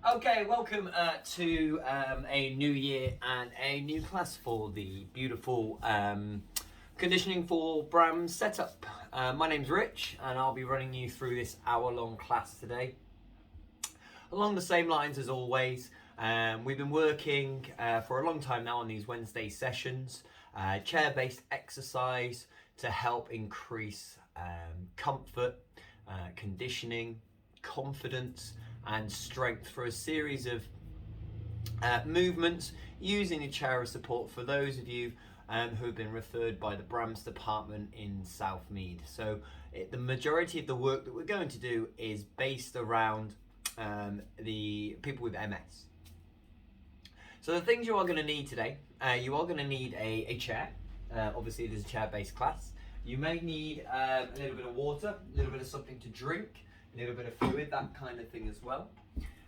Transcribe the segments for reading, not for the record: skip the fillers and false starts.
Okay, welcome to a new year and a new class for the beautiful conditioning for Brams setup. My name's Rich and I'll be running you through this hour-long class today. Along the same lines as always, we've been working for a long time now on these Wednesday sessions, chair-based exercise to help increase comfort, conditioning, confidence and strength for a series of movements using the chair as support for those of you who have been referred by the Brams department in Southmead. So the majority of the work that we're going to do is based around the people with MS. So the things you are going to need today, you are going to need a chair. Obviously it is a chair-based class. You may need a little bit of water, a little bit of something to drink, a little bit of fluid, that kind of thing as well.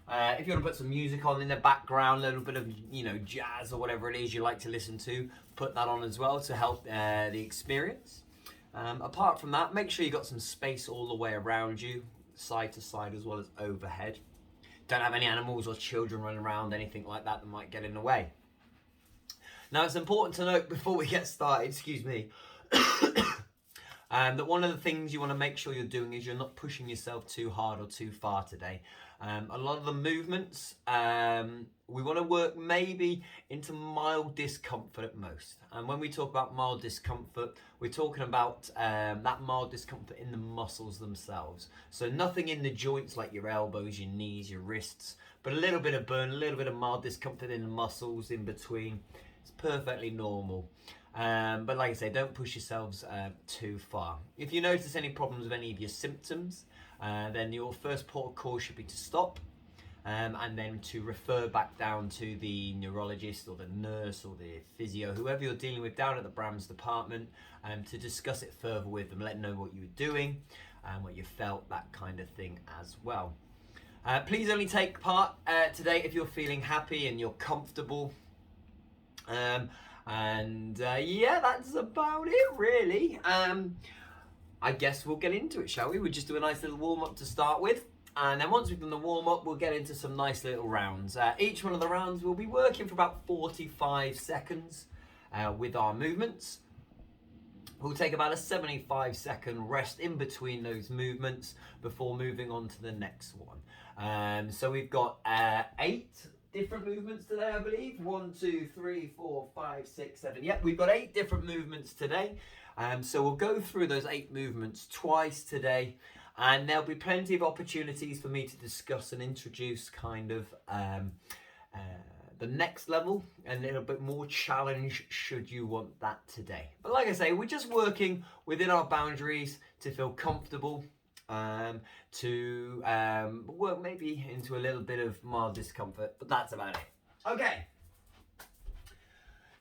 If you want to put some music on in the background, a little bit of jazz or whatever it is you like to listen to, put that on as well to help the experience. Apart from that, make sure you got some space all the way around you, side to side as well as overhead. Don't have any animals or children running around, anything like that might get in the way. Now it's important to note before we get started, excuse me, that one of the things you want to make sure you're doing is you're not pushing yourself too hard or too far today. A lot of the movements, we want to work maybe into mild discomfort at most. And when we talk about mild discomfort, we're talking about that mild discomfort in the muscles themselves. So nothing in the joints like your elbows, your knees, your wrists, but a little bit of burn, a little bit of mild discomfort in the muscles in between. It's perfectly normal. But like I say, don't push yourselves too far. If you notice any problems with any of your symptoms, then your first port of call should be to stop and then to refer back down to the neurologist or the nurse or the physio, whoever you're dealing with down at the Brams department, to discuss it further with them, let them know what you were doing and what you felt, that kind of thing as well. Please only take part today if you're feeling happy and you're comfortable. Yeah, that's about it really. I guess we'll get into it, shall we? We'll just do a nice little warm-up to start with, and then once we've done the warm-up we'll get into some nice little rounds. Each one of the rounds will be working for about 45 seconds with our movements. We'll take about a 75-second rest in between those movements before moving on to the next one. So we've got 8 different movements today, I believe. 1, 2, 3, 4, 5, 6, 7. Yep, we've got 8 different movements today. So we'll go through those 8 movements twice today, and there'll be plenty of opportunities for me to discuss and introduce kind of the next level and a little bit more challenge should you want that today. But like I say, we're just working within our boundaries to feel comfortable, to work maybe into a little bit of mild discomfort, but that's about it. Okay.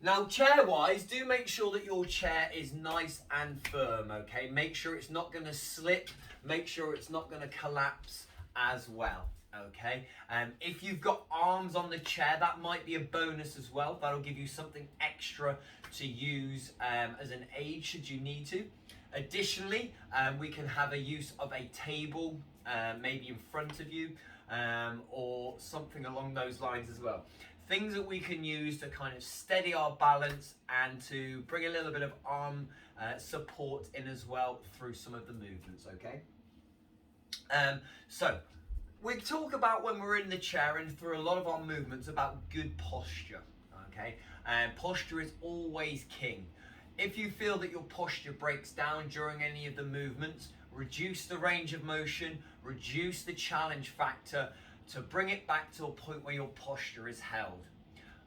Now, chair-wise, do make sure that your chair is nice and firm, okay? Make sure it's not going to slip. Make sure it's not going to collapse as well, okay? If you've got arms on the chair, that might be a bonus as well. That'll give you something extra to use as an aid should you need to. Additionally, we can have a use of a table, maybe in front of you, or something along those lines as well. Things that we can use to kind of steady our balance and to bring a little bit of arm support in as well through some of the movements, okay? So we talk about when we're in the chair and through a lot of our movements about good posture, okay? Posture is always king. If you feel that your posture breaks down during any of the movements, reduce the range of motion, reduce the challenge factor to bring it back to a point where your posture is held.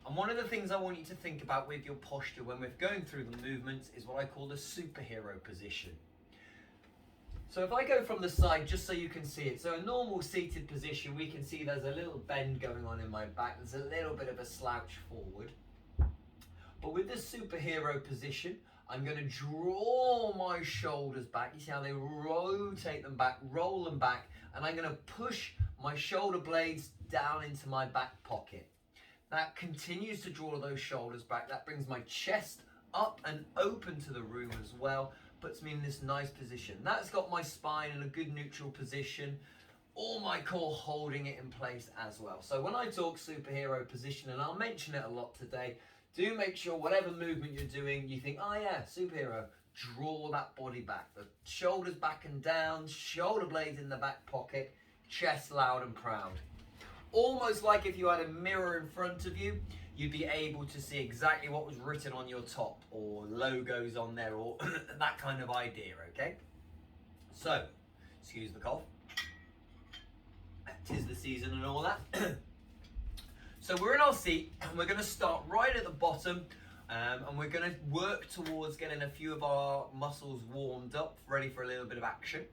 And one of the things I want you to think about with your posture when we're going through the movements is what I call the superhero position. So if I go from the side just so you can see it, so a normal seated position, we can see there's a little bend going on in my back, there's a little bit of a slouch forward. But with the superhero position, I'm going to draw my shoulders back. You see how they rotate them back, roll them back, and I'm going to push my shoulder blades down into my back pocket. That continues to draw those shoulders back. That brings my chest up and open to the room as well, puts me in this nice position. That's got my spine in a good neutral position. or my core holding it in place as well. So when I talk superhero position, and I'll mention it a lot today, do make sure whatever movement you're doing, you think, oh yeah, superhero, draw that body back. The shoulders back and down, shoulder blades in the back pocket, chest loud and proud. Almost like if you had a mirror in front of you, you'd be able to see exactly what was written on your top or logos on there or that kind of idea, okay? So, excuse the cough. 'Tis the season and all that. So we're in our seat and we're going to start right at the bottom and we're going to work towards getting a few of our muscles warmed up, ready for a little bit of action.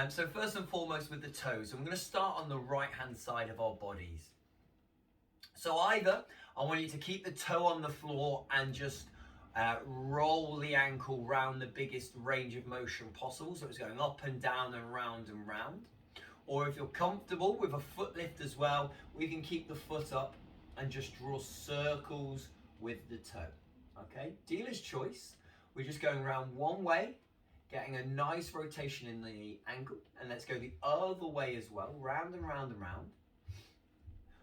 So first and foremost with the toes, and we're going to start on the right hand side of our bodies. So either I want you to keep the toe on the floor and just roll the ankle round the biggest range of motion possible, so it's going up and down and round and round. Or if you're comfortable with a foot lift as well, we can keep the foot up and just draw circles with the toe. Okay, dealer's choice. We're just going around one way, getting a nice rotation in the ankle, and let's go the other way as well, round and round and round.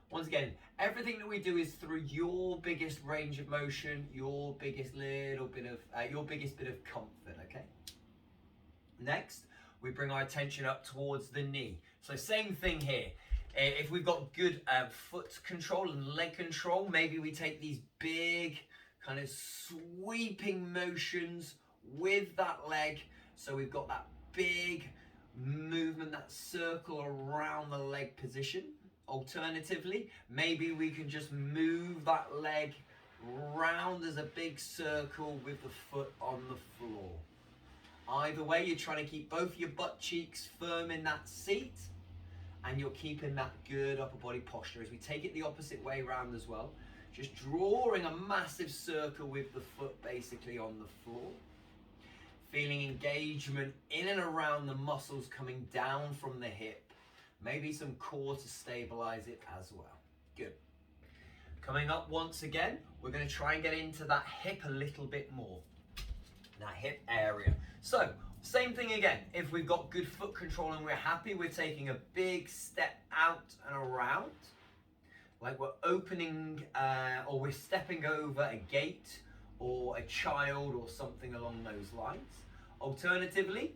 Once again, everything that we do is through your biggest range of motion, your biggest bit of comfort, okay? Next, we bring our attention up towards the knee. So same thing here. If we've got good foot control and leg control, maybe we take these big kind of sweeping motions with that leg. So we've got that big movement, that circle around the leg position. Alternatively, maybe we can just move that leg round as a big circle with the foot on the floor. Either way, you're trying to keep both your butt cheeks firm in that seat and you're keeping that good upper body posture. As we take it the opposite way around as well, just drawing a massive circle with the foot basically on the floor. Feeling engagement in and around the muscles coming down from the hip. Maybe some core to stabilize it as well. Good. Coming up once again, we're going to try and get into that hip a little bit more. That hip area. So, same thing again. If we've got good foot control and we're happy, we're taking a big step out and around. Like we're opening or we're stepping over a gate or a child or something along those lines. Alternatively,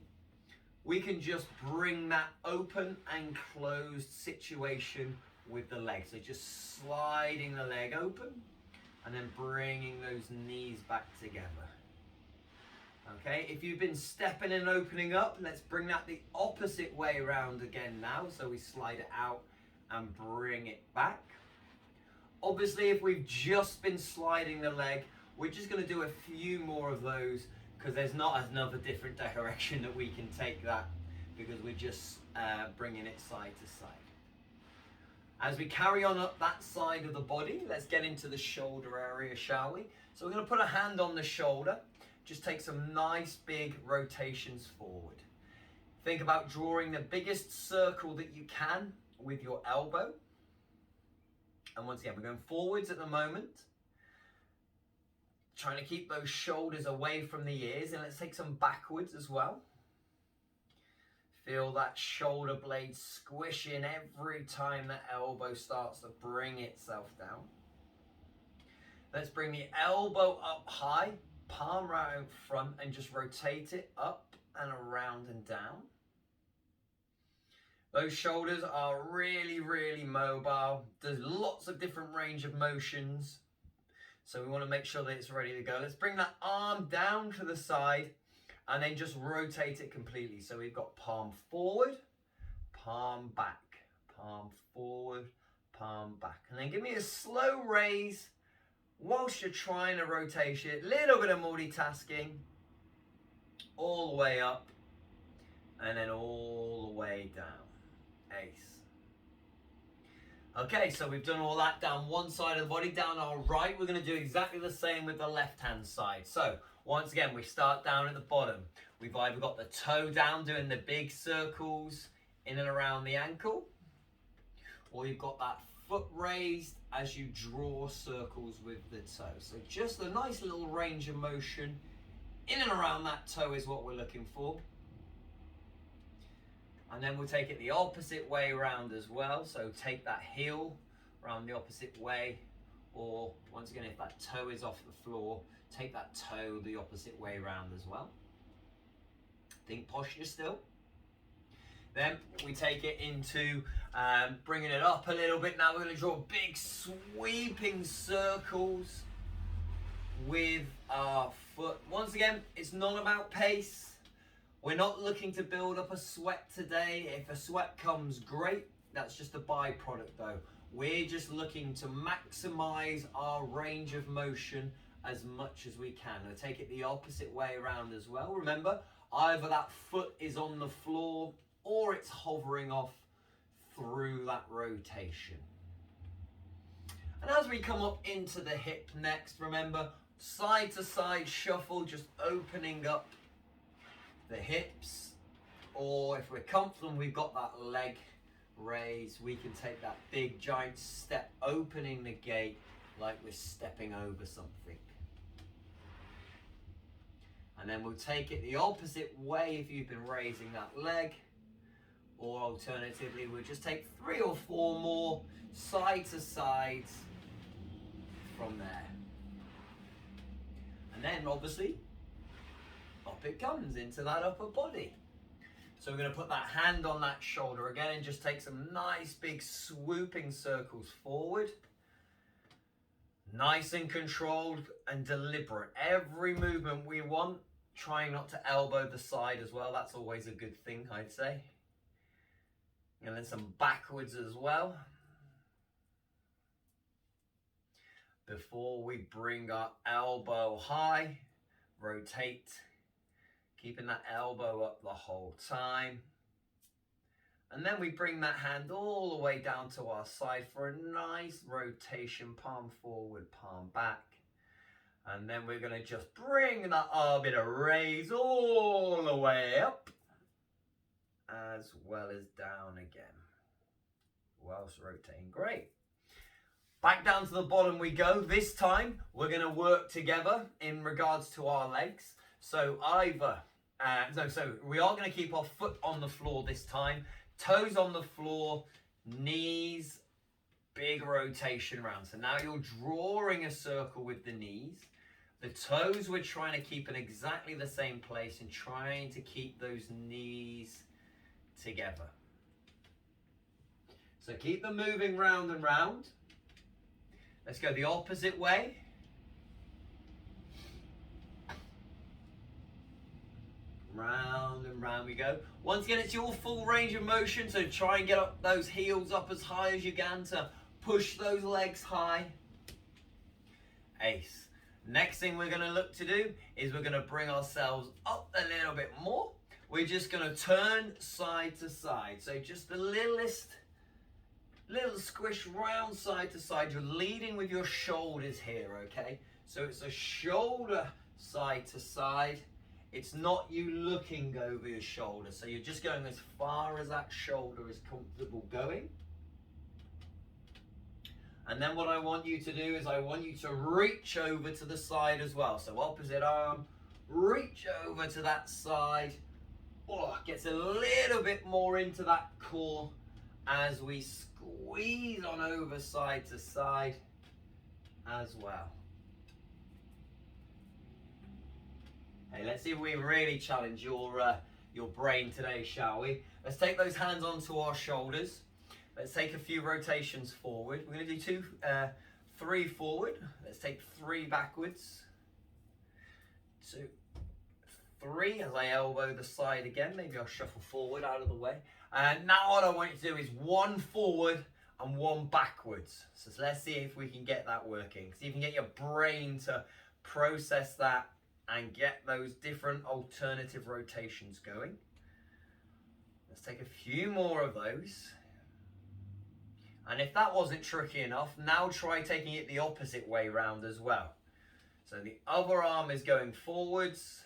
we can just bring that open and closed situation with the leg. So just sliding the leg open and then bringing those knees back together. Okay, if you've been stepping and opening up, let's bring that the opposite way around again now. So we slide it out and bring it back. Obviously, if we've just been sliding the leg, we're just going to do a few more of those because there's not another different direction that we can take that because we're just bringing it side to side. As we carry on up that side of the body, let's get into the shoulder area, shall we? So we're going to put a hand on the shoulder. Just take some nice big rotations forward. Think about drawing the biggest circle that you can with your elbow. And once again, we're going forwards at the moment. Trying to keep those shoulders away from the ears, and let's take some backwards as well. Feel that shoulder blade squishing every time the elbow starts to bring itself down. Let's bring the elbow up high, palm right in front, and just rotate it up and around and down. Those shoulders are really, really mobile. There's lots of different range of motions. So we want to make sure that it's ready to go. Let's bring that arm down to the side and then just rotate it completely. So we've got palm forward, palm back, palm forward, palm back. And then give me a slow raise whilst you're trying to rotate it. Little bit of multitasking. All the way up and then all the way down. Ace. Okay, so we've done all that down one side of the body. Down our right, we're going to do exactly the same with the left-hand side. So, once again, we start down at the bottom. We've either got the toe down, doing the big circles in and around the ankle, or you've got that foot raised as you draw circles with the toe. So, just a nice little range of motion in and around that toe is what we're looking for. And then we'll take it the opposite way around as well. So take that heel around the opposite way, or once again, if that toe is off the floor, take that toe the opposite way around as well. Think posture still. Then we take it into bringing it up a little bit. Now we're going to draw big sweeping circles with our foot. Once again, it's not about pace. We're not looking to build up a sweat today. If a sweat comes, great. That's just a byproduct though. We're just looking to maximize our range of motion as much as we can. We'll take it the opposite way around as well. Remember, either that foot is on the floor or it's hovering off through that rotation. And as we come up into the hip next, remember, side to side shuffle, just opening up the hips. Or if we're comfortable and we've got that leg raise, we can take that big giant step, opening the gate like we're stepping over something. And then we'll take it the opposite way if you've been raising that leg, or alternatively we'll just take 3 or 4 more side to side from there. And then obviously up it comes into that upper body. So we're going to put that hand on that shoulder again and just take some nice big swooping circles forward. Nice and controlled and deliberate. Every movement we want, trying not to elbow the side as well. That's always a good thing, I'd say. And then some backwards as well. Before we bring our elbow high, rotate. Keeping that elbow up the whole time. And then we bring that hand all the way down to our side for a nice rotation, palm forward, palm back. And then we're going to just bring that arm in a raise all the way up, as well as down again, whilst rotating. Great. Back down to the bottom we go. This time we're going to work together in regards to our legs. So either, so we are going to keep our foot on the floor this time, toes on the floor, knees, big rotation round. So now you're drawing a circle with the knees. The toes we're trying to keep in exactly the same place and trying to keep those knees together. So keep them moving round and round. Let's go the opposite way. Round and round we go. Once again, it's your full range of motion, so try and get up those heels up as high as you can to push those legs high. Ace. Next thing we're going to look to do is we're going to bring ourselves up a little bit more. We're just going to turn side to side. So just the little squish round side to side. You're leading with your shoulders here, okay? So it's a shoulder side to side. It's not you looking over your shoulder. So you're just going as far as that shoulder is comfortable going. And then what I want you to do is I want you to reach over to the side as well. So opposite arm, reach over to that side. Oh, gets a little bit more into that core as we squeeze on over side to side as well. Hey, let's see if we really challenge your brain today, shall we? Let's take those hands onto our shoulders. Let's take a few rotations forward. We're going to do 3 forward. Let's take 3 backwards. 2, 3 as I elbow the side again. Maybe I'll shuffle forward out of the way. And now what I want you to do is 1 forward and 1 backwards. So let's see if we can get that working. See if you can get your brain to process that and get those different alternative rotations going. Let's take a few more of those. And if that wasn't tricky enough, now try taking it the opposite way round as well. So the other arm is going forwards,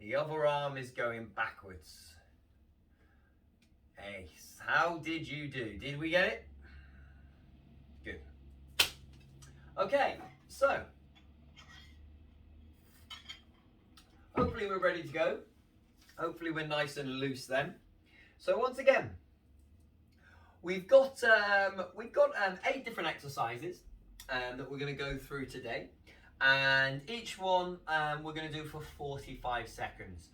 the other arm is going backwards. Ace. How did you do? Did we get it? Good. Okay, so hopefully we're ready to go. Hopefully we're nice and loose then. So once again, we've got 8 different exercises that we're going to go through today, and each one we're going to do for 45 seconds.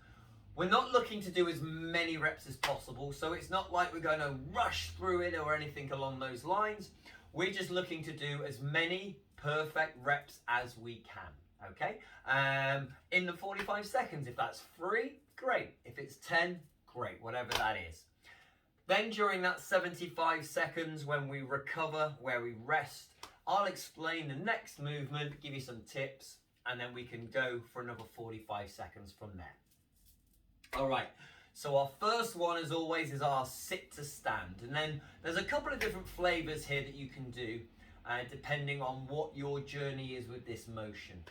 We're not looking to do as many reps as possible, so it's not like we're going to rush through it or anything along those lines. We're just looking to do as many perfect reps as we can, okay? In the 45 seconds, if that's 3, great. If it's 10, great, whatever that is. Then during that 75 seconds, when we recover, where we rest, I'll explain the next movement, give you some tips, and then we can go for another 45 seconds from there. All right, so our first one, as always, is our sit to stand. And then there's a couple of different flavors here that you can do, depending on what your journey is with this motion.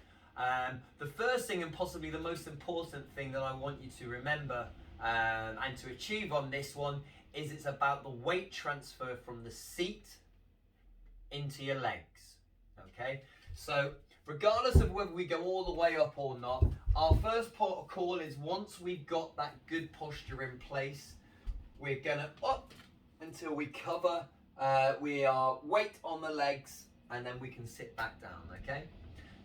The first thing, and possibly the most important thing that I want you to remember and to achieve on this one, is it's about the weight transfer from the seat into your legs, okay? So regardless of whether we go all the way up or not, our first port of call is once we've got that good posture in place, we're gonna up until we cover we are weight on the legs, and then we can sit back down, okay?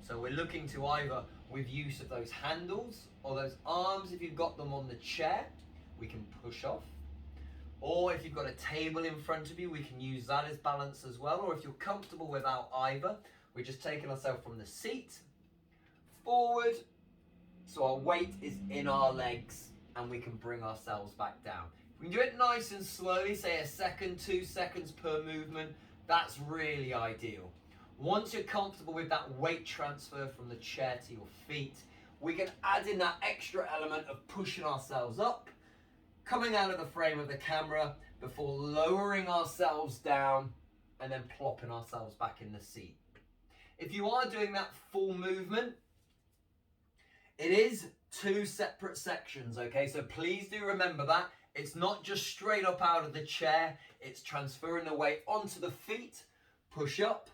So we're looking to either with use of those handles or those arms, if you've got them on the chair, we can push off. Or if you've got a table in front of you, we can use that as balance as well. Or if you're comfortable without either, we're just taking ourselves from the seat forward, so our weight is in our legs, and we can bring ourselves back down. If we can do it nice and slowly, say a second, 2 seconds per movement, that's really ideal. Once you're comfortable with that weight transfer from the chair to your feet, we can add in that extra element of pushing ourselves up, coming out of the frame of the camera before lowering ourselves down and then plopping ourselves back in the seat. If you are doing that full movement, it is 2 separate sections, okay? So please do remember that. It's not just straight up out of the chair, it's transferring the weight onto the feet, push up,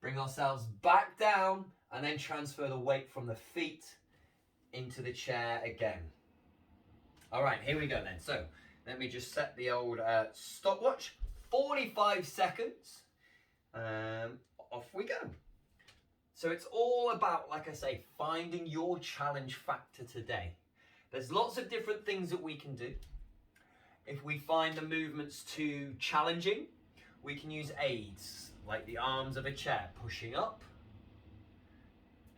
bring ourselves back down, and then transfer the weight from the feet into the chair again. All right, here we go then. So let me just set the old stopwatch. 45 seconds. Off we go. So it's all about, like I say, finding your challenge factor today. There's lots of different things that we can do. If we find the movements too challenging, we can use aids, like the arms of a chair, pushing up,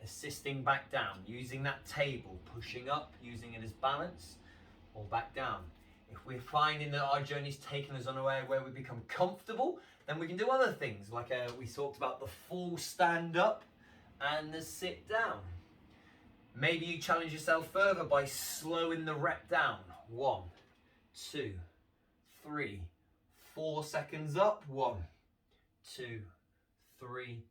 assisting back down, using that table, pushing up, using it as balance, or back down. If we're finding that our journey's taken us on a way where we become comfortable, then we can do other things, like we talked about the full stand up and the sit down. Maybe you challenge yourself further by slowing the rep down. 1, 2, 3, 4 seconds up. 1, 2, 3,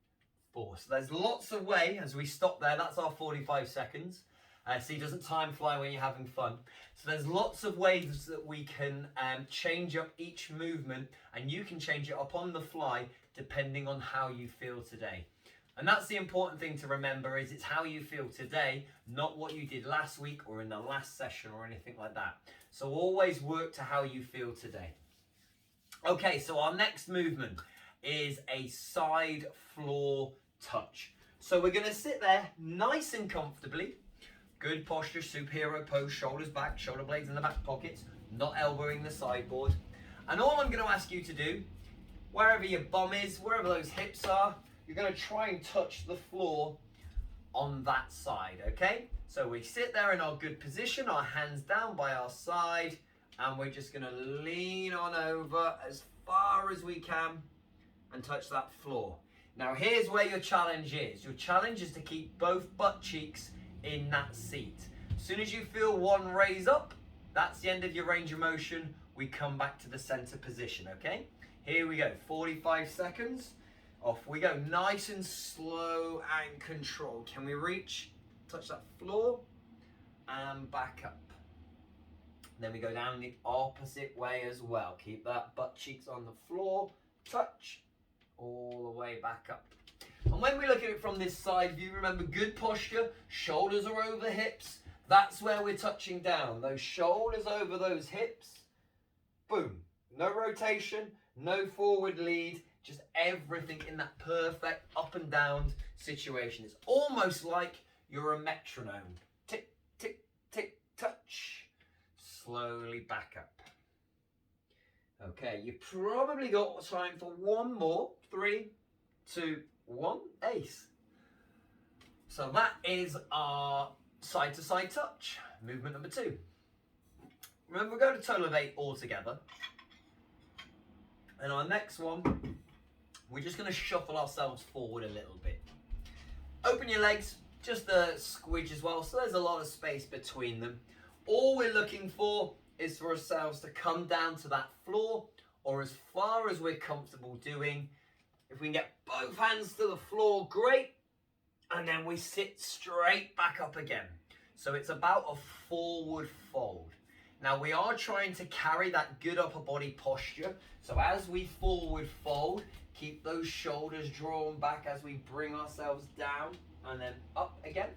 4. So there's lots of ways. As we stop there, that's our 45 seconds. See, doesn't time fly when you're having fun? So there's lots of ways that we can change up each movement, and you can change it up on the fly depending on how you feel today. And that's the important thing to remember, is it's how you feel today, not what you did last week or in the last session or anything like that. So always work to how you feel today. Okay, so our next movement is a side floor touch. So we're going to sit there nice and comfortably. Good posture, superhero pose, shoulders back, shoulder blades in the back pockets, not elbowing the sideboard. And all I'm going to ask you to do, wherever your bum is, wherever those hips are, you're going to try and touch the floor on that side, okay? So we sit there in our good position, our hands down by our side, and we're just going to lean on over as far as we can and touch that floor. Now here's where your challenge is. Your challenge is to keep both butt cheeks in that seat. As soon as you feel one raise up, that's the end of your range of motion. We come back to the center position, okay? Here we go, 45 seconds. Off we go, nice and slow and controlled. Can we reach, touch that floor, and back up. Then we go down the opposite way as well. Keep that butt cheeks on the floor, touch, all the way back up. And when we look at it from this side view, remember, good posture, shoulders are over hips. That's where we're touching down. Those shoulders over those hips, boom. No rotation, no forward lead, just everything in that perfect up and down situation. It's almost like you're a metronome. Tick, tick, tick, touch. Slowly back up. Okay, you've probably got time for one more. 3, 2, 1, ace. So that is our side to side touch, movement number 2. Remember, we're going to total of 8 altogether. And our next one, we're just going to shuffle ourselves forward a little bit. Open your legs, just a squidge as well, so there's a lot of space between them. All we're looking for is for ourselves to come down to that floor, or as far as we're comfortable doing. If we can get both hands to the floor, great. And then we sit straight back up again. So it's about a forward fold. Now we are trying to carry that good upper body posture. So as we forward fold, keep those shoulders drawn back as we bring ourselves down and then up again.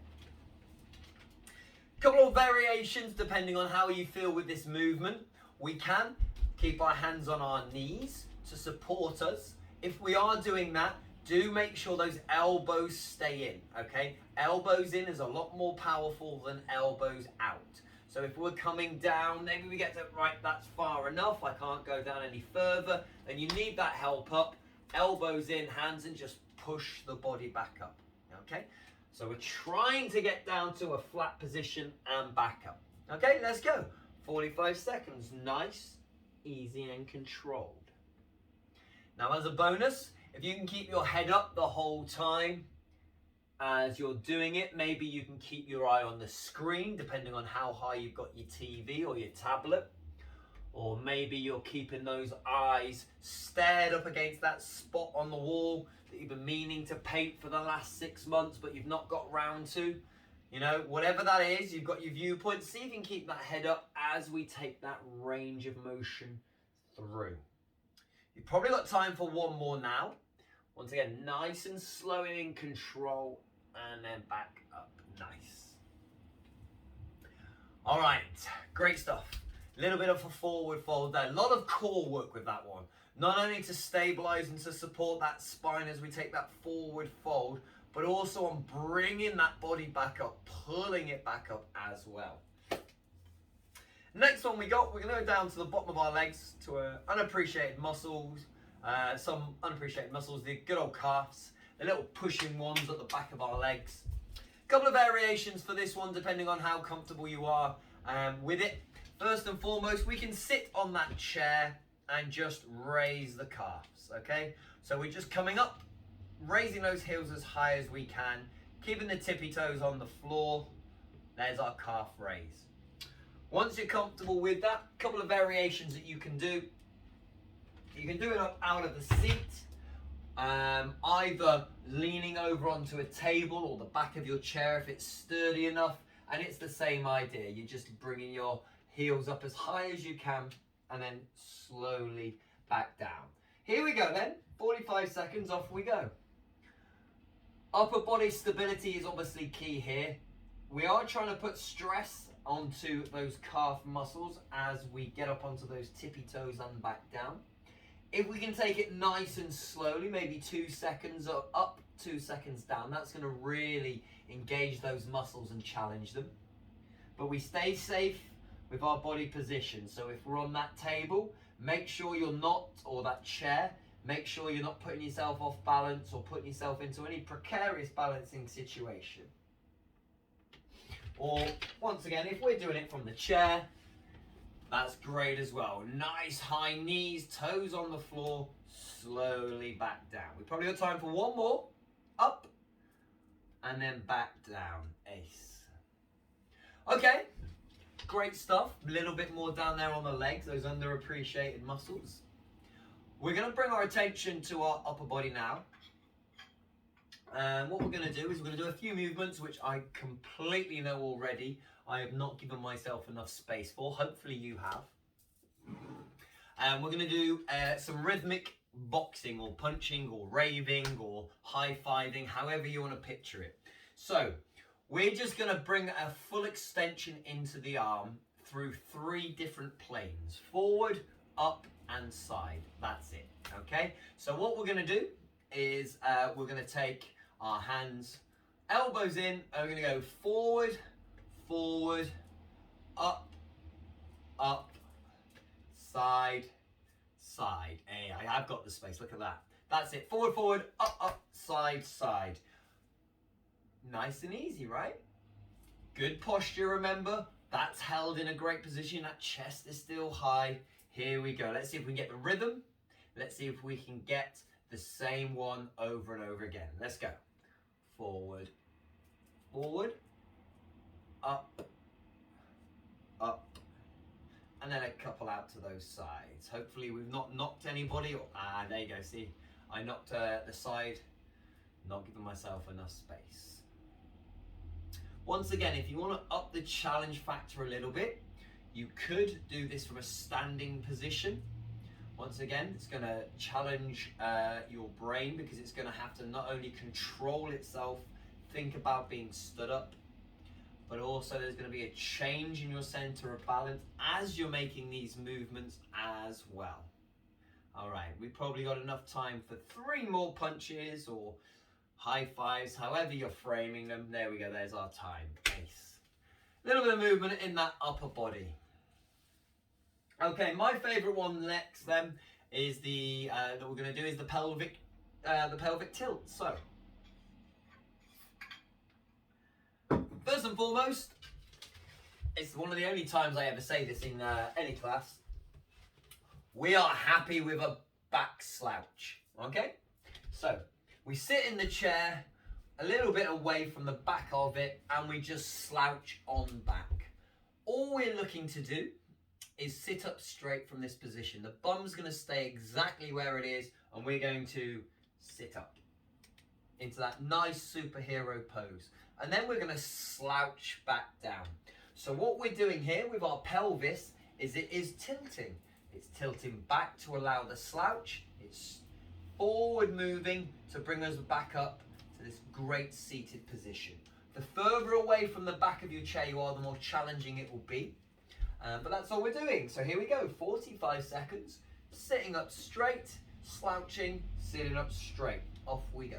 Couple of variations depending on how you feel with this movement. We can keep our hands on our knees to support us. If we are doing that, do make sure those elbows stay in, okay? Elbows in is a lot more powerful than elbows out. So if we're coming down, maybe we get to, right, that's far enough, I can't go down any further, then you need that help up. Elbows in, hands in, just push the body back up, okay? So we're trying to get down to a flat position and back up. Okay, let's go. 45 seconds, nice, easy and controlled. Now as a bonus, if you can keep your head up the whole time as you're doing it, maybe you can keep your eye on the screen depending on how high you've got your TV or your tablet. Or maybe you're keeping those eyes stared up against that spot on the wall that you've been meaning to paint for the last 6 months but you've not got round to. You know, whatever that is, you've got your viewpoint. See if you can keep that head up as we take that range of motion through. You've probably got time for one more now. Once again, nice and slow and in control, and then back up. Nice. All right, great stuff. A little bit of a forward fold there. A lot of core work with that one. Not only to stabilize and to support that spine as we take that forward fold, but also on bringing that body back up, pulling it back up as well. Next one we're going to go down to the bottom of our legs to unappreciated muscles. Some unappreciated muscles, the good old calves, the little pushing ones at the back of our legs. A couple of variations for this one depending on how comfortable you are with it. First and foremost, we can sit on that chair and just raise the calves, okay? So we're just coming up, raising those heels as high as we can, keeping the tippy toes on the floor. There's our calf raise. Once you're comfortable with that, a couple of variations that you can do. You can do it up out of the seat, either leaning over onto a table or the back of your chair if it's sturdy enough, and it's the same idea. You're just bringing your heels up as high as you can and then slowly back down. Here we go then, 45 seconds, off we go. Upper body stability is obviously key here. We are trying to put stress onto those calf muscles as we get up onto those tippy toes and back down. If we can take it nice and slowly, maybe 2 seconds up, 2 seconds down, that's going to really engage those muscles and challenge them. But we stay safe with our body position. So if we're on that table, make sure you're not, or that chair, make sure you're not putting yourself off balance or putting yourself into any precarious balancing situation. Or once again, if we're doing it from the chair, that's great as well. Nice high knees, toes on the floor, slowly back down. We've probably got time for one more. Up, and then back down, ace. Okay, great stuff. A little bit more down there on the legs, those underappreciated muscles. We're gonna bring our attention to our upper body now. And what we're going to do is we're going to do a few movements which I completely know already. I have not given myself enough space for. Hopefully you have. And we're going to do some rhythmic boxing or punching or raving or high-fiving, however you want to picture it. So we're just going to bring a full extension into the arm through 3 different planes. Forward, up and side. That's it, okay? So what we're gonna do is we're gonna take our hands, elbows in, and we're gonna go forward, forward, up, up, side, side. Hey, I've got the space, look at that. That's it, forward, forward, up, up, side, side. Nice and easy, right? Good posture, remember? That's held in a great position, that chest is still high. Here we go, let's see if we can get the rhythm. Let's see if we can get the same one over and over again. Let's go. Forward, forward, up, up, and then a couple out to those sides. Hopefully we've not knocked anybody. There you go, see? I knocked the side, not giving myself enough space. Once again, if you want to up the challenge factor a little bit, you could do this from a standing position. Once again, it's going to challenge your brain because it's going to have to not only control itself, think about being stood up, but also there's going to be a change in your center of balance as you're making these movements as well. All right, we've probably got enough time for 3 more punches or high fives, however you're framing them. There we go, there's our time. Nice. A little bit of movement in that upper body. Okay, my favorite one next then is that we're going to do is the pelvic tilt. So, first and foremost, it's one of the only times I ever say this in any class. We are happy with a back slouch, okay? So, we sit in the chair a little bit away from the back of it and we just slouch on back. All we're looking to do is sit up straight from this position. The bum's going to stay exactly where it is and we're going to sit up into that nice superhero pose. And then we're going to slouch back down. So what we're doing here with our pelvis is it is tilting. It's tilting back to allow the slouch. It's forward moving to bring us back up to this great seated position. The further away from the back of your chair you are, the more challenging it will be. But that's all we're doing. So here we go, 45 seconds, sitting up straight, slouching, sitting up straight. Off we go.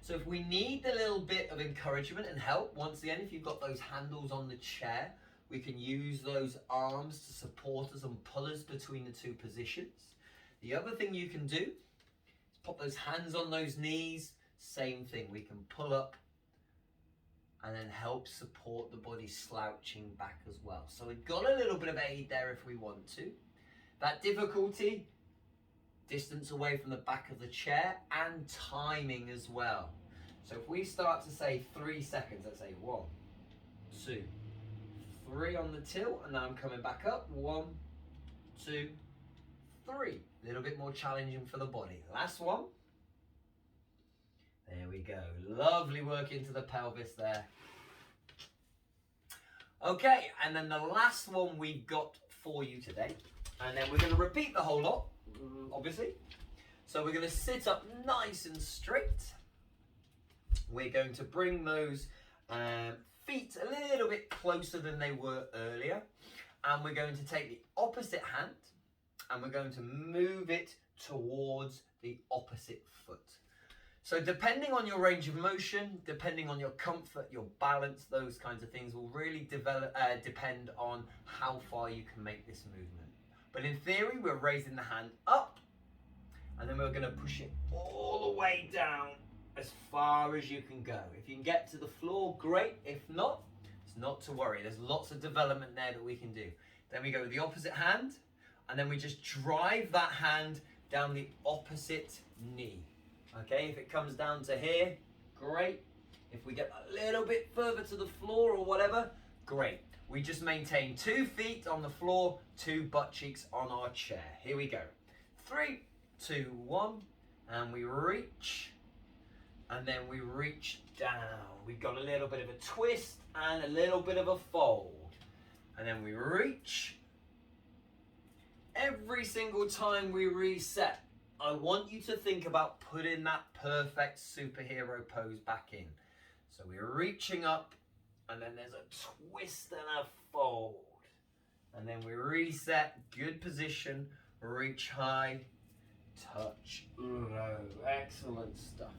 So if we need a little bit of encouragement and help, once again, if you've got those handles on the chair, we can use those arms to support us and pull us between the 2 positions. The other thing you can do is pop those hands on those knees. Same thing, we can pull up and then help support the body slouching back as well. So we've got a little bit of aid there if we want to. That difficulty, distance away from the back of the chair and timing as well. So if we start to say 3 seconds, let's say 1, 2, 3 on the tilt, and now I'm coming back up. 1, 2, 3. A little bit more challenging for the body. Last one. There we go. Lovely work into the pelvis there. Okay, and then the last one we've got for you today. And then we're going to repeat the whole lot, obviously. So we're going to sit up nice and straight. We're going to bring those feet a little bit closer than they were earlier. And we're going to take the opposite hand and we're going to move it towards the opposite foot. So depending on your range of motion, depending on your comfort, your balance, those kinds of things will really depend on how far you can make this movement. But in theory, we're raising the hand up and then we're going to push it all the way down as far as you can go. If you can get to the floor, great. If not, it's not to worry. There's lots of development there that we can do. Then we go with the opposite hand and then we just drive that hand down the opposite knee. Okay, if it comes down to here, great. If we get a little bit further to the floor or whatever, great. We just maintain 2 feet on the floor, 2 butt cheeks on our chair. Here we go. 3, 2, 1, and we reach, and then we reach down. We've got a little bit of a twist and a little bit of a fold. And then we reach. Every single time we reset, I want you to think about putting that perfect superhero pose back in. So we're reaching up and then there's a twist and a fold. And then we reset, good position, reach high, touch low. Excellent stuff.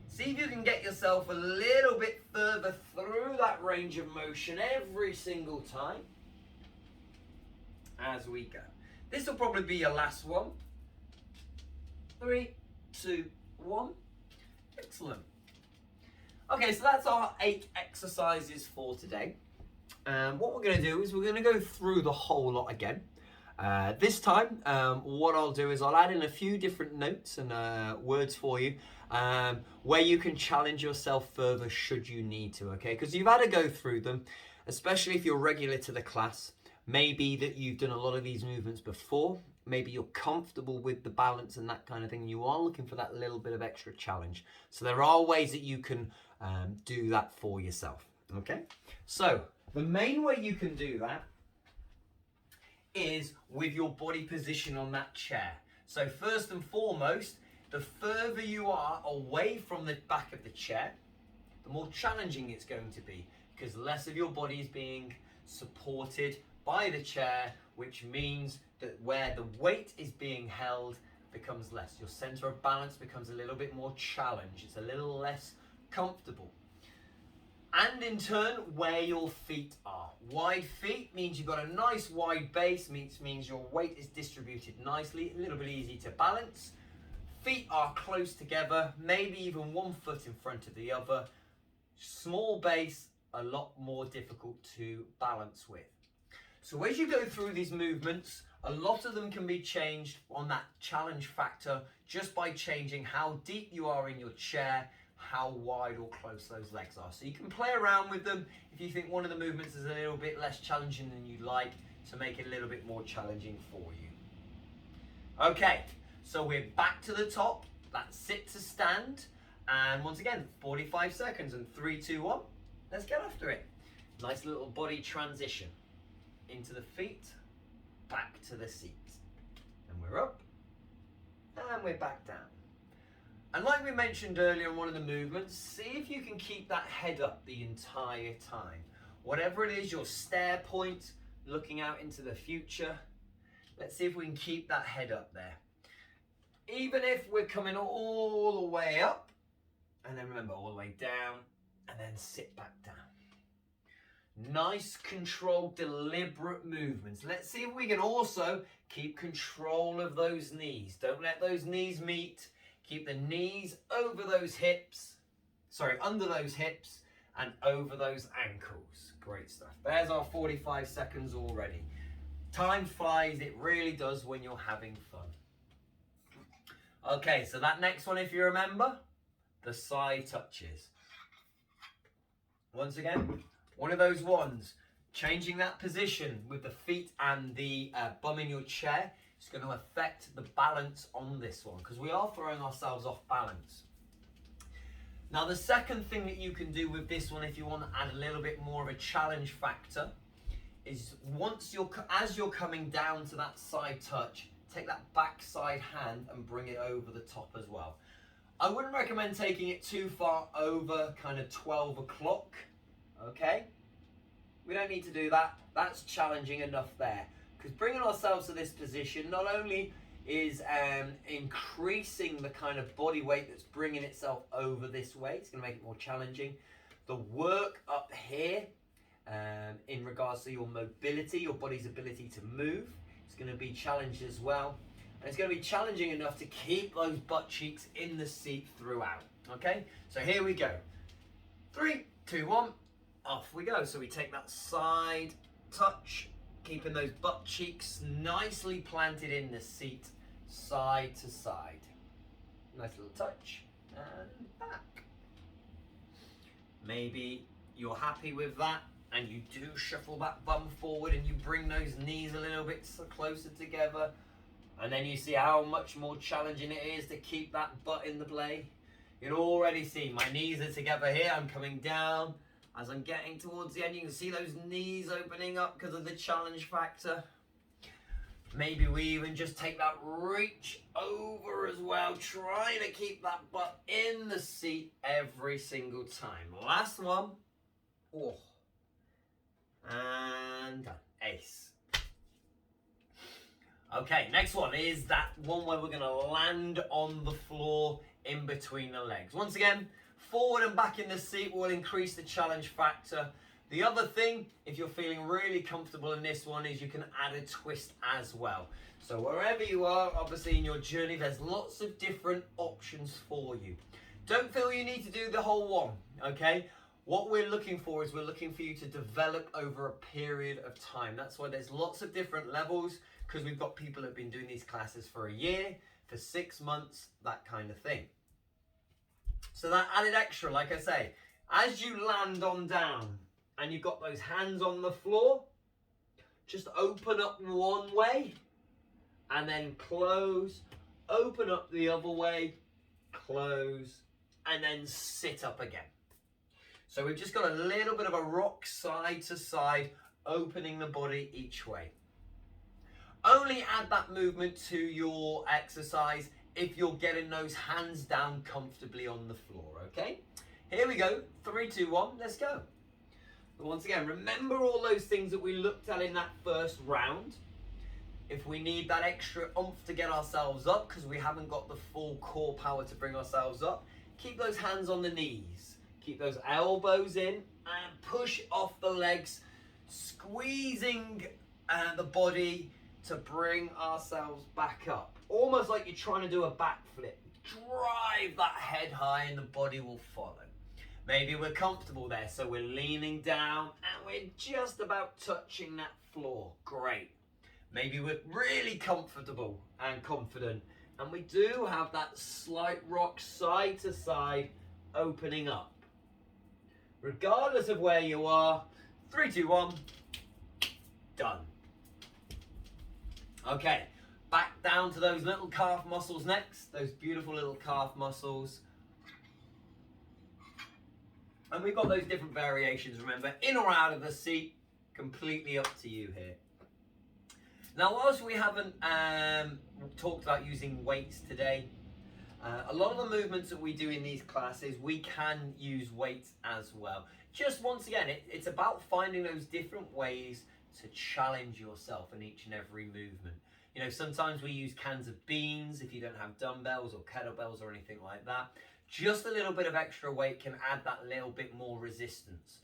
See if you can get yourself a little bit further through that range of motion every single time as we go. This will probably be your last one. 3, 2, 1. Excellent. Okay, so that's our 8 exercises for today. What we're going to do is we're going to go through the whole lot again. This time, what I'll do is I'll add in a few different notes and words for you where you can challenge yourself further should you need to, okay? Because you've had to go through them, especially if you're regular to the class. Maybe that you've done a lot of these movements before. Maybe you're comfortable with the balance and that kind of thing. You are looking for that little bit of extra challenge. So there are ways that you can do that for yourself, okay? So the main way you can do that is with your body position on that chair. So first and foremost, the further you are away from the back of the chair, the more challenging it's going to be, because less of your body is being supported by the chair, which means that where the weight is being held becomes less. Your center of balance becomes a little bit more challenged. It's a little less comfortable. And in turn, where your feet are. Wide feet means you've got a nice wide base, means your weight is distributed nicely, a little bit easy to balance. Feet are close together, maybe even one foot in front of the other. Small base, a lot more difficult to balance with. So as you go through these movements, a lot of them can be changed on that challenge factor just by changing how deep you are in your chair, how wide or close those legs are. So you can play around with them if you think one of the movements is a little bit less challenging than you'd like, to make it a little bit more challenging for you. Okay, so we're back to the top. That's sit to stand. And once again, 45 seconds and 3, 2, 1. Let's get after it. Nice little body transition. Into the feet, back to the seat. And we're up, and we're back down. And like we mentioned earlier in one of the movements, see if you can keep that head up the entire time. Whatever it is, your stare point, looking out into the future, let's see if we can keep that head up there. Even if we're coming all the way up, and then remember, all the way down, and then sit back down. Nice, controlled, deliberate movements. Let's see if we can also keep control of those knees. Don't let those knees meet. Keep the knees over those hips. Sorry, under those hips and over those ankles. Great stuff. There's our 45 seconds already. Time flies. It really does when you're having fun. Okay, so that next one, if you remember, the side touches. Once again, one of those ones, changing that position with the feet and the bum in your chair is going to affect the balance on this one, because we are throwing ourselves off balance. Now the second thing that you can do with this one, if you want to add a little bit more of a challenge factor, is as you're coming down to that side touch, take that back side hand and bring it over the top as well. I wouldn't recommend taking it too far over kind of 12 o'clock. Okay, we don't need to do that. That's challenging enough there, because bringing ourselves to this position not only is increasing the kind of body weight that's bringing itself over this way, it's going to make it more challenging. The work up here in regards to your mobility, your body's ability to move, it's going to be challenged as well. And it's going to be challenging enough to keep those butt cheeks in the seat throughout. Okay, so here we go. 3, 2, 1. Off we go. So we take that side touch, keeping those butt cheeks nicely planted in the seat, side to side. Nice little touch, and back. Maybe you're happy with that, and you do shuffle that bum forward, and you bring those knees a little bit closer together, and then you see how much more challenging it is to keep that butt in the play. You can already see my knees are together here. I'm coming down. As I'm getting towards the end, you can see those knees opening up because of the challenge factor. Maybe we even just take that reach over as well, trying to keep that butt in the seat every single time. Last one. Oh. And done. Ace. Okay, next one is that one where we're going to land on the floor in between the legs. Once again, forward and back in the seat will increase the challenge factor. The other thing, if you're feeling really comfortable in this one, is you can add a twist as well. So wherever you are, obviously in your journey, there's lots of different options for you. Don't feel you need to do the whole one, okay? What we're looking for is we're looking for you to develop over a period of time. That's why there's lots of different levels, because we've got people that have been doing these classes for a year, for 6 months, that kind of thing. So that added extra, like I say, as you land on down and you've got those hands on the floor, just open up one way and then close, open up the other way, close, and then sit up again. So we've just got a little bit of a rock side to side, opening the body each way. Only add that movement to your exercise if you're getting those hands down comfortably on the floor, okay? Here we go, 3, 2, 1, let's go. But once again, remember all those things that we looked at in that first round. If we need that extra oomph to get ourselves up, because we haven't got the full core power to bring ourselves up, keep those hands on the knees. Keep those elbows in and push off the legs, squeezing the body to bring ourselves back up. Almost like you're trying to do a backflip. Drive that head high and the body will follow. Maybe we're comfortable there, so we're leaning down and we're just about touching that floor. Great. Maybe we're really comfortable and confident, and we do have that slight rock side to side opening up. Regardless of where you are, 3, 2, 1, done. Okay, back down to those little calf muscles next, those beautiful little calf muscles. And we've got those different variations, remember, in or out of the seat, completely up to you here. Now, whilst we haven't talked about using weights today, a lot of the movements that we do in these classes, we can use weights as well. Just once again, it's about finding those different ways to challenge yourself in each and every movement. You know, sometimes we use cans of beans if you don't have dumbbells or kettlebells or anything like that. Just a little bit of extra weight can add that little bit more resistance.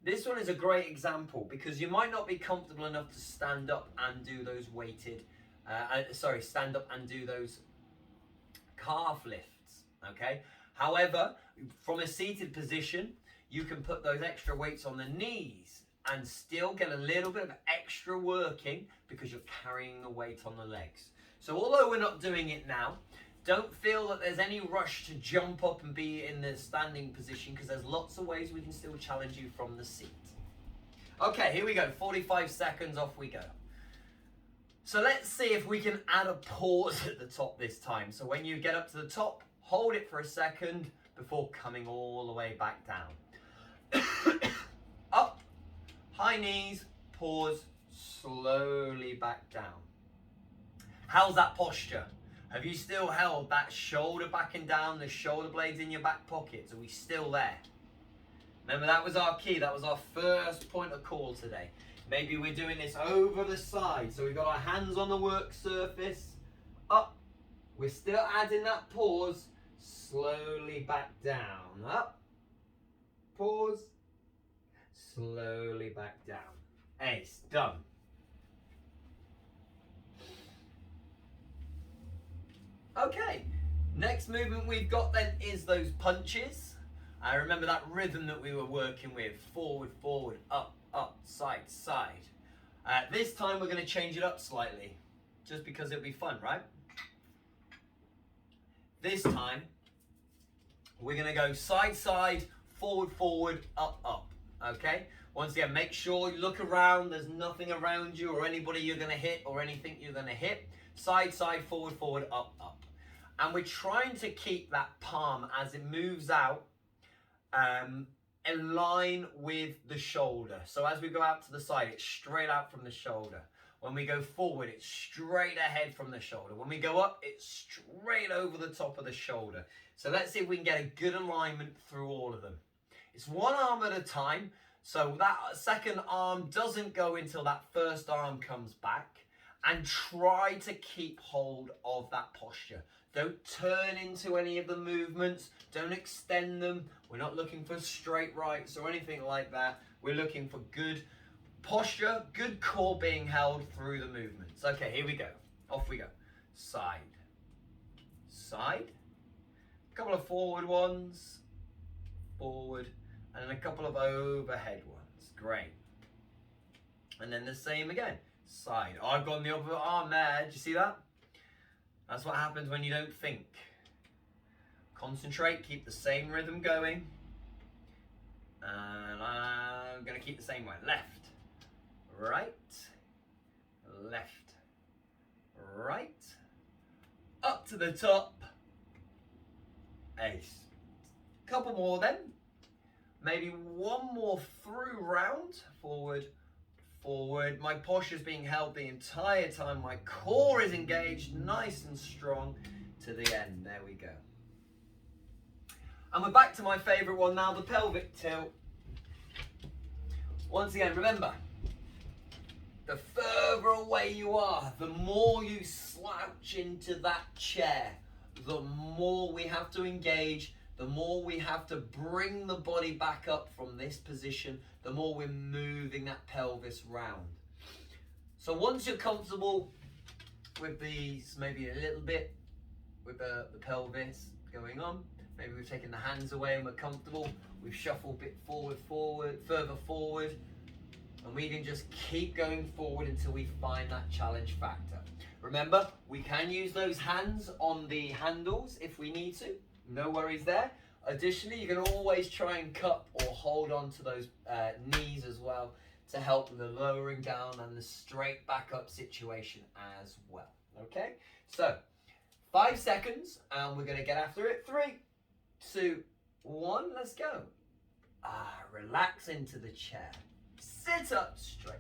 This one is a great example because you might not be comfortable enough to stand up and do those weighted, stand up and do those calf lifts, okay? However, from a seated position, you can put those extra weights on the knees and still get a little bit of extra working because you're carrying the weight on the legs. So although we're not doing it now, don't feel that there's any rush to jump up and be in the standing position because there's lots of ways we can still challenge you from the seat. Okay, here we go, 45 seconds, off we go. So let's see if we can add a pause at the top this time. So when you get up to the top, hold it for a second before coming all the way back down. Up, high knees, pause, slowly back down. How's that posture? Have you still held that shoulder back and down, the shoulder blades in your back pockets? Are we still there? Remember, that was our key. That was our first point of call today. Maybe we're doing this over the side. So we've got our hands on the work surface. Up. We're still adding that pause. Slowly back down. Up. Pause. Slowly back down. Ace. Done. Okay. Next movement we've got then is those punches. I remember that rhythm that we were working with. Forward, forward, up, up, side, side. This time we're going to change it up slightly. Just because it'll be fun, right? This time, we're going to go side, side, forward, forward, up, up. Okay? Once again, make sure you look around. There's nothing around you or anybody you're going to hit or anything you're going to hit. Side, side, forward, forward, up, up. And we're trying to keep that palm as it moves out in line with the shoulder. So as we go out to the side, it's straight out from the shoulder. When we go forward, it's straight ahead from the shoulder. When we go up, it's straight over the top of the shoulder. So let's see if we can get a good alignment through all of them. It's one arm at a time. So that second arm doesn't go until that first arm comes back. And try to keep hold of that posture. Don't turn into any of the movements. Don't extend them. We're not looking for straight rights or anything like that. We're looking for good posture, good core being held through the movements. Okay, here we go. Off we go. Side. Side. A couple of forward ones. Forward. And then a couple of overhead ones. Great. And then the same again. Side. Oh, I've gone the other arm there. Did you see that? That's what happens when you don't think. Concentrate. Keep the same rhythm going. And I'm going to keep the same way. Left. Right. Left. Right. Up to the top. Ace. Couple more then. Maybe one more through round. Forward. Forward. My posture's being held the entire time. My core is engaged, nice and strong to the end. There we go. And we're back to my favourite one now, the pelvic tilt. Once again, remember, the further away you are, the more you slouch into that chair, the more we have to engage, the more we have to bring the body back up from this position, the more we're moving that pelvis round. So once you're comfortable with these, maybe a little bit with the pelvis going on, maybe we've taken the hands away and we're comfortable, we've shuffled a bit further forward, and we can just keep going forward until we find that challenge factor. Remember, we can use those hands on the handles if we need to. No worries there. Additionally, you can always try and cup or hold on to those knees as well to help the lowering down and the straight back up situation as well. Okay, so 5 seconds and we're going to get after it. 3, 2, 1, let's go. Relax into the chair. Sit up straight.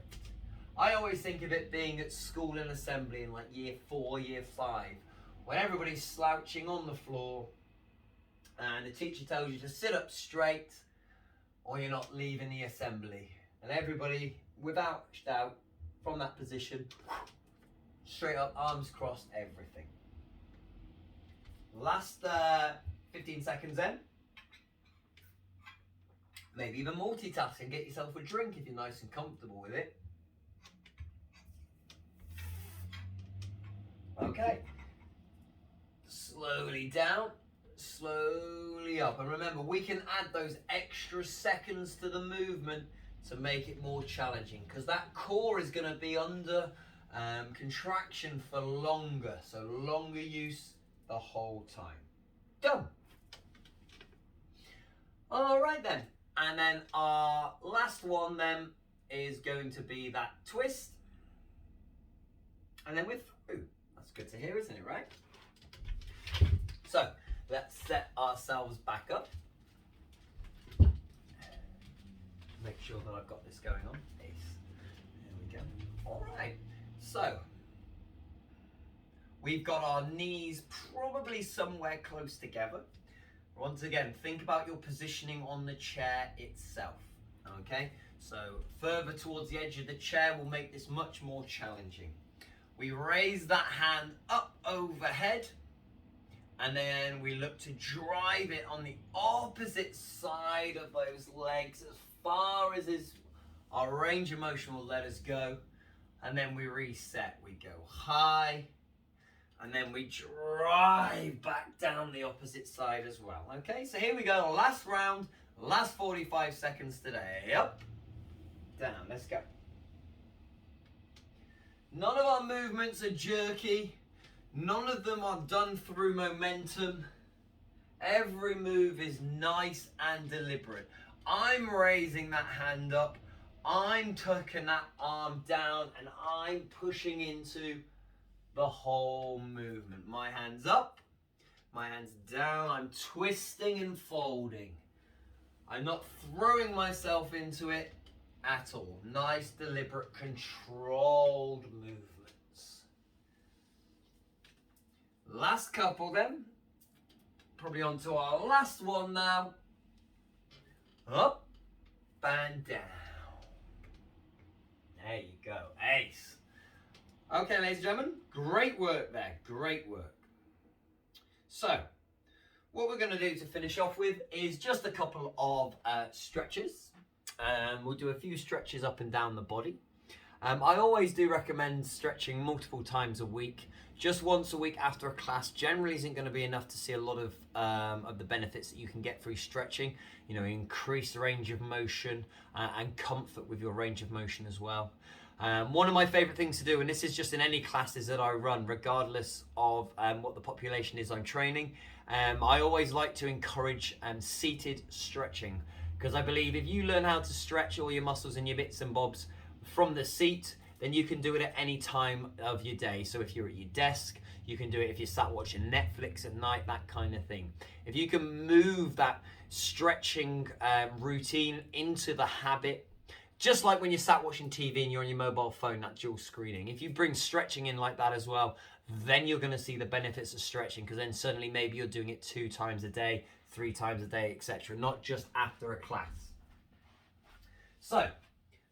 I always think of it being at school and assembly in like year 4, year 5, when everybody's slouching on the floor and the teacher tells you to sit up straight or you're not leaving the assembly. And everybody, without doubt, from that position, straight up, arms crossed, everything. Last 15 seconds then. Maybe even multitask and get yourself a drink if you're nice and comfortable with it. Okay. Slowly down, slowly up. And remember, we can add those extra seconds to the movement to make it more challenging, because that core is going to be under contraction for longer. So longer use the whole time. Done. All right then. And then our last one then is going to be that twist. And then we're through. That's good to hear, isn't it, right? So let's set ourselves back up. Make sure that I've got this going on. Ace. There we go. All right. So we've got our knees probably somewhere close together. Once again, think about your positioning on the chair itself. Okay? So further towards the edge of the chair will make this much more challenging. We raise that hand up overhead, and then we look to drive it on the opposite side of those legs as far as our range of motion will let us go. And then we reset. We go high, and then we drive back down the opposite side as well. Okay, so here we go. Last round, last 45 seconds today. Up, down. Let's go. None of our movements are jerky. None of them are done through momentum. Every move is nice and deliberate. I'm raising that hand up. I'm tucking that arm down, and I'm pushing into the whole movement. My hand's up, my hand's down. I'm twisting and folding. I'm not throwing myself into it at all. Nice, deliberate, controlled movements. Last couple then. Probably on to our last one now. Up, and down. There you go, ace. Okay, ladies and gentlemen, great work there, great work. So, what we're going to do to finish off with is just a couple of stretches. We'll do a few stretches up and down the body. I always do recommend stretching multiple times a week. Just once a week after a class generally isn't going to be enough to see a lot of the benefits that you can get through stretching. You know, increased range of motion and comfort with your range of motion as well. One of my favorite things to do, and this is just in any classes that I run, regardless of what the population is I'm training, I always like to encourage seated stretching, because I believe if you learn how to stretch all your muscles and your bits and bobs from the seat, then you can do it at any time of your day. So if you're at your desk, you can do it if you sat watching Netflix at night, that kind of thing. If you can move that stretching routine into the habit, just like when you sat watching TV and you're on your mobile phone, that dual screening. If you bring stretching in like that as well, then you're going to see the benefits of stretching, because then suddenly maybe you're doing it 2 times a day, 3 times a day, etc. Not just after a class. So,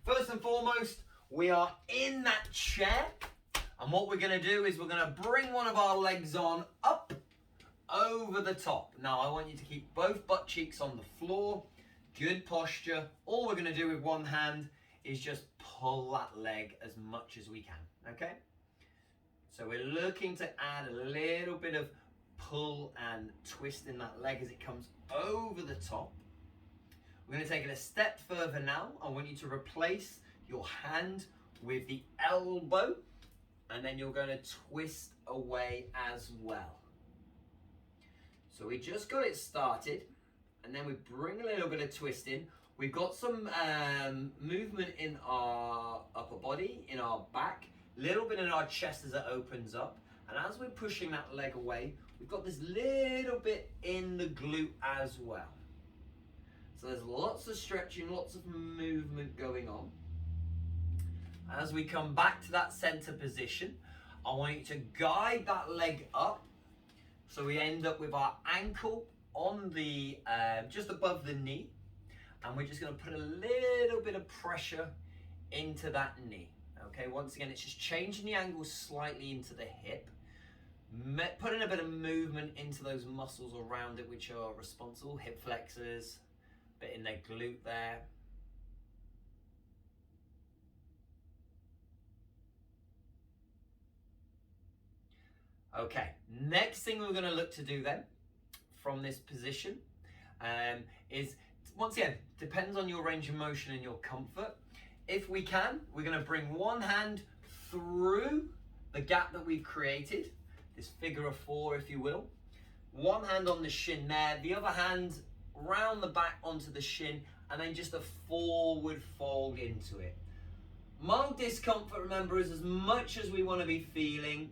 first and foremost, we are in that chair, and what we're going to do is we're going to bring one of our legs on up over the top. Now I want you to keep both butt cheeks on the floor, good posture. All we're going to do with one hand is just pull that leg as much as we can, okay? So we're looking to add a little bit of pull and twist in that leg as it comes over the top. We're going to take it a step further now. I want you to replace your hand with the elbow, and then you're going to twist away as well. So we just got it started, and then we bring a little bit of twist in. We've got some movement in our upper body, in our back, a little bit in our chest as it opens up, and as we're pushing that leg away, we've got this little bit in the glute as well. So there's lots of stretching, lots of movement going on. As we come back to that center position, I want you to guide that leg up, so we end up with our ankle on the just above the knee, and we're just going to put a little bit of pressure into that knee. Okay, once again, it's just changing the angle slightly into the hip, putting a bit of movement into those muscles around it which are responsible, hip flexors, bit in their glute there. Okay, next thing we're going to look to do then from this position is, once again, depends on your range of motion and your comfort. If we can, we're going to bring one hand through the gap that we've created, this figure of 4 if you will. One hand on the shin there, the other hand round the back onto the shin, and then just a forward fold into it. Mild discomfort, remember, is as much as we want to be feeling.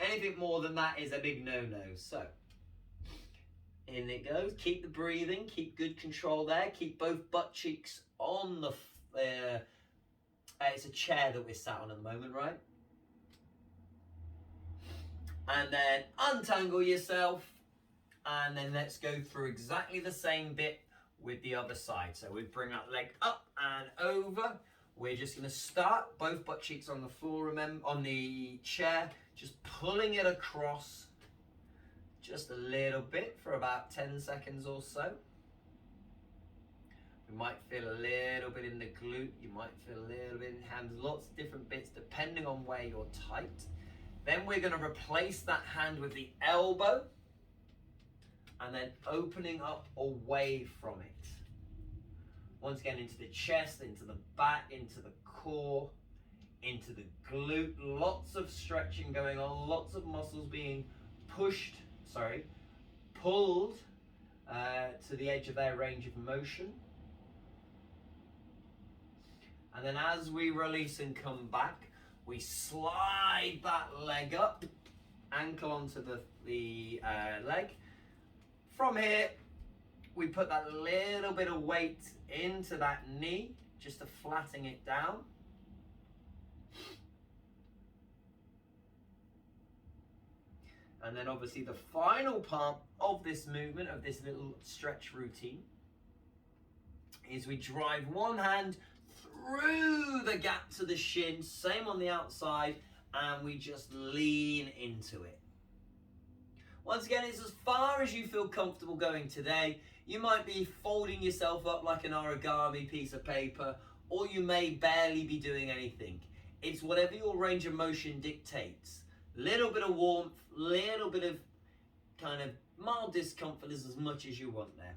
Anything more than that is a big no-no. So, in it goes. Keep the breathing, keep good control there. Keep both butt cheeks on the, it's a chair that we're sat on at the moment, right? And then untangle yourself, and then let's go through exactly the same bit with the other side. So we bring that leg up and over. We're just going to start both butt cheeks on the floor, remember, on the chair, just pulling it across just a little bit for about 10 seconds or so. You might feel a little bit in the glute, you might feel a little bit in the hands, lots of different bits depending on where you're tight. Then we're going to replace that hand with the elbow, and then opening up away from it. Once again, into the chest, into the back, into the core, into the glute. Lots of stretching going on, lots of muscles being pulled to the edge of their range of motion. And then as we release and come back, we slide that leg up, ankle onto the leg. From here, we put that little bit of weight into that knee, just to flatten it down. And then obviously the final part of this movement, of this little stretch routine, is we drive one hand through the gap to the shin, same on the outside, and we just lean into it. Once again, it's as far as you feel comfortable going today. You might be folding yourself up like an origami piece of paper, or you may barely be doing anything. It's whatever your range of motion dictates. Little bit of warmth, little bit of kind of mild discomfort is as much as you want there.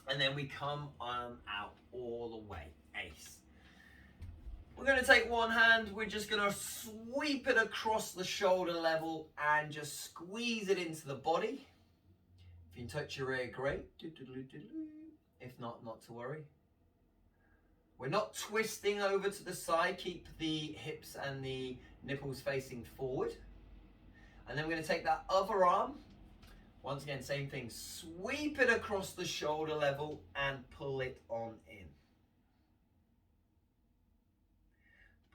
And then we come on out all the way, ace. We're going to take one hand, we're just going to sweep it across the shoulder level and just squeeze it into the body. If you can touch your ear, great. If not, not to worry. We're not twisting over to the side, keep the hips and the nipples facing forward. And then we're going to take that other arm. Once again, same thing, sweep it across the shoulder level and pull it on in.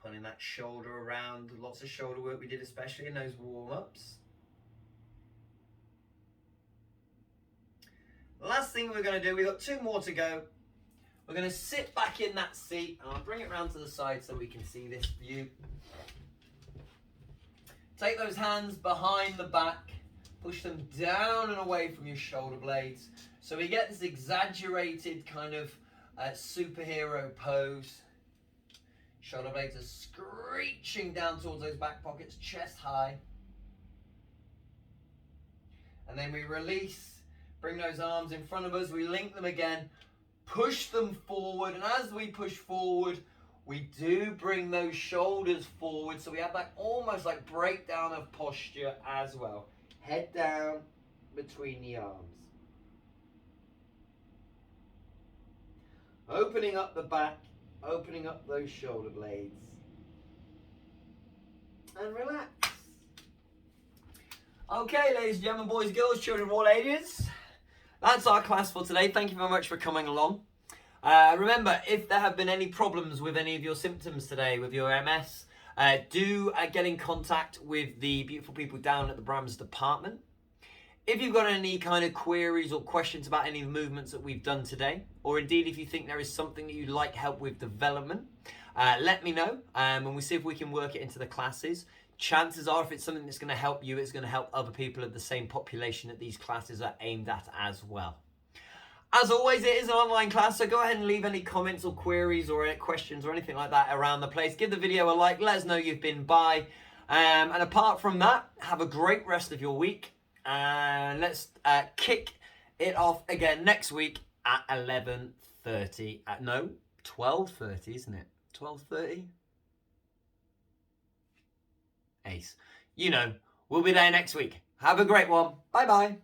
Pulling that shoulder around, lots of shoulder work we did, especially in those warm-ups. Last thing we're going to do, we've got 2 more to go. We're going to sit back in that seat, and I'll bring it round to the side so we can see this view. Take those hands behind the back, push them down and away from your shoulder blades. So we get this exaggerated kind of superhero pose. Shoulder blades are screeching down towards those back pockets, chest high. And then we release, bring those arms in front of us, we link them again, push them forward, and as we push forward, we do bring those shoulders forward, so we have that almost like breakdown of posture as well. Head down between the arms. Opening up the back, opening up those shoulder blades. And relax. Okay, ladies and gentlemen, boys, girls, children of all ages. That's our class for today. Thank you very much for coming along. Remember, if there have been any problems with any of your symptoms today, with your MS, do get in contact with the beautiful people down at the Brams department. If you've got any kind of queries or questions about any of the movements that we've done today, or indeed if you think there is something that you'd like help with development, let me know, and we'll see if we can work it into the classes. Chances are, if it's something that's going to help you, it's going to help other people of the same population that these classes are aimed at as well. As always, it is an online class, so go ahead and leave any comments or queries or any questions or anything like that around the place. Give the video a like, let us know you've been by. And apart from that, have a great rest of your week. And let's kick it off again next week at 11:30. No, 12:30, isn't it? 12:30? Ace. You know, we'll be there next week. Have a great one. Bye-bye.